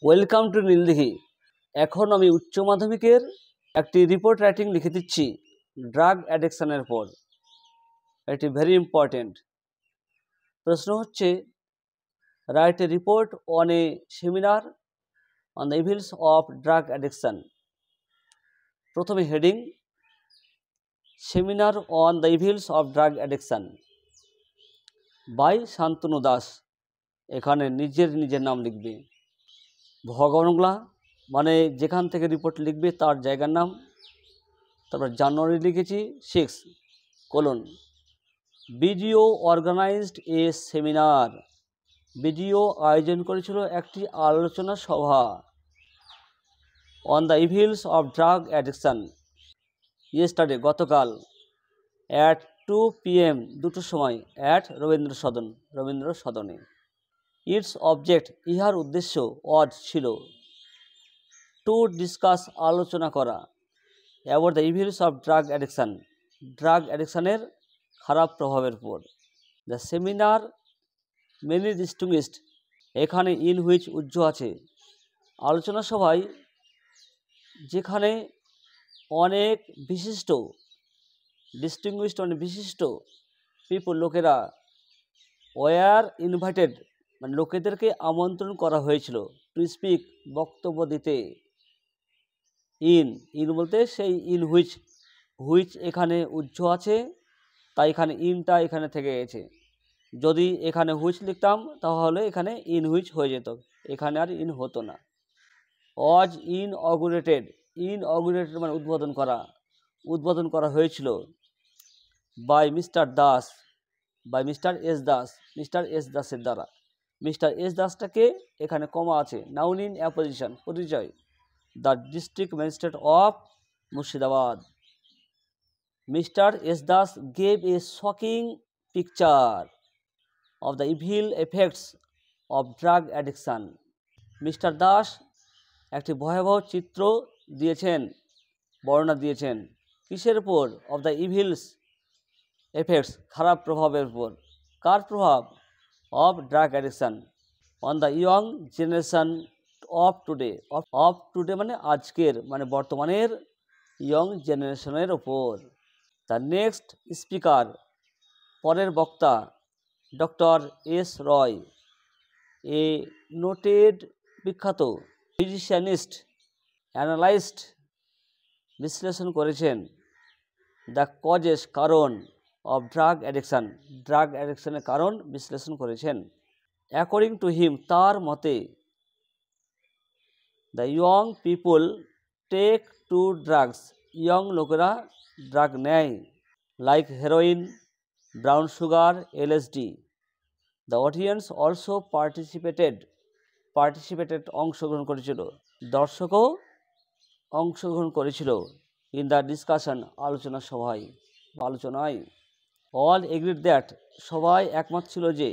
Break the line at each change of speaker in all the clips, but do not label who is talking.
Welcome to Nildighi. এখন আমি উচ্চ মাধ্যমিকের একটি রিপোর্ট রাইটিং লিখে দিচ্ছি ড্রাগ অ্যাডিকশানের পর। এটি ভেরি ইম্পর্টেন্ট। প্রশ্ন হচ্ছে, write a report on a seminar on the evils of drug addiction. প্রথমে heading, seminar on the evils of drug addiction by Shantanu Das. এখানে নিজের নাম লিখবে। ভগবানগুলা মানে যেখান থেকে রিপোর্ট লিখবে তার জায়গার নাম। তারপর জানুয়ারি লিখেছি 6 : বিডিও অর্গানাইজড এ সেমিনার। বিডিও আয়োজন করেছিল একটি আলোচনা সভা on the evils of drug addiction yesterday গতকাল অ্যাট 2 PM 2টোর সময় অ্যাট রবীন্দ্র সদনে। ইটস অবজেক্ট, ইহার উদ্দেশ্য ওয়াজ ছিল টু ডিসকাস আলোচনা করা about the evils of drug addiction, drug অ্যাডিকশানের খারাপ প্রভাবের উপর। দ্য সেমিনার মেনি ডিস্টিংগুইশড, এখানে ইন হুইচ উজ্জ্ব আছে। আলোচনা সভায় যেখানে অনেক বিশিষ্ট, ডিস্টিংগুইশড মানে বিশিষ্ট পিপল লোকেরা, ওয়ার ইনভাইটেড মানে লোকেদেরকে আমন্ত্রণ করা হয়েছিল টু স্পিক বক্তব্য দিতে। ইন বলতে সেই ইন হুইচ এখানে উজ্জ্ব আছে, তাই এখানে ইনটা এখানে থেকে গেছে। যদি এখানে হুইচ লিখতাম তাহলে এখানে ইন হুইচ হয়ে যেত, এখানে আর ইন হতো না। ওয়াজ ইনঅগুরেটেড মানে উদ্বোধন করা হয়েছিল বাই মিস্টার এস দাসের দ্বারা। মিস্টার এস দাসটাকে এখানে কমা আছে, নাউন ইন অ্যাপোজিশন পরিচয়, the district magistrate of Murshidabad. Mister S Das gave a shocking picture of the evil effects of drug addiction. Mister Das একটি ভয়াবহ চিত্র বর্ণনা দিয়েছেন কিসের উপর? অফ দ্য ইভিলস এফেক্টস, খারাপ প্রভাবের উপর। কার প্রভাব? Of drug addiction on the young generation of today মানে আজকের মানে বর্তমানের ইয়ং জেনারেশনের ওপর। দ্য নেক্সট স্পিকার, পরের বক্তা, doctor S Roy, a noted বিখ্যাত ফিজিশিয়ানিস্ট, অ্যানালাইজড বিশ্লেষণ করেছেন দ্য কজেস কারণ অফ ড্রাগ অ্যাডিকশানের কারণ বিশ্লেষণ করেছেন। অ্যাকর্ডিং টু হিম, তার মতে, the young people take to drugs, young লোকেরা ড্রাগ নেয়, like heroin, brown sugar, LSD। The audience also participated অংশগ্রহণ করেছিল, দর্শকও অংশগ্রহণ করেছিল ইন দ্য ডিসকাশন, আলোচনায়। অল এগ্রিড দ্যাট, সবাই একমত ছিল যে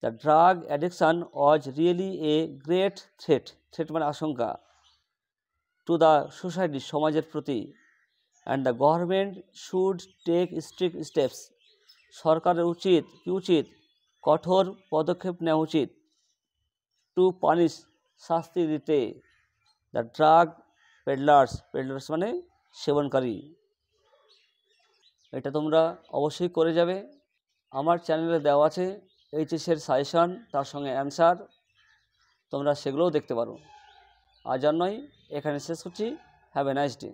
the drug addiction was really a great threat মানে আশঙ্কা, টু দ্য সোসাইটি, সমাজের প্রতি। And the government should take strict steps, সরকারের উচিত কঠোর পদক্ষেপ নেওয়া উচিত, টু পানিশ, শাস্তি দিতে, দ্য ড্রাগ পেডলার্স মানে সেবনকারী। এটা তোমরা অবশ্যই করে যাবে। আমার চ্যানেলে দেওয়া আছে এইচএসের সাজেশন, তার সঙ্গে অ্যান্সার, তোমরা সেগুলোও দেখতে পারো। আজ আর নয়, এখানে শেষ করছি। Have a nice day.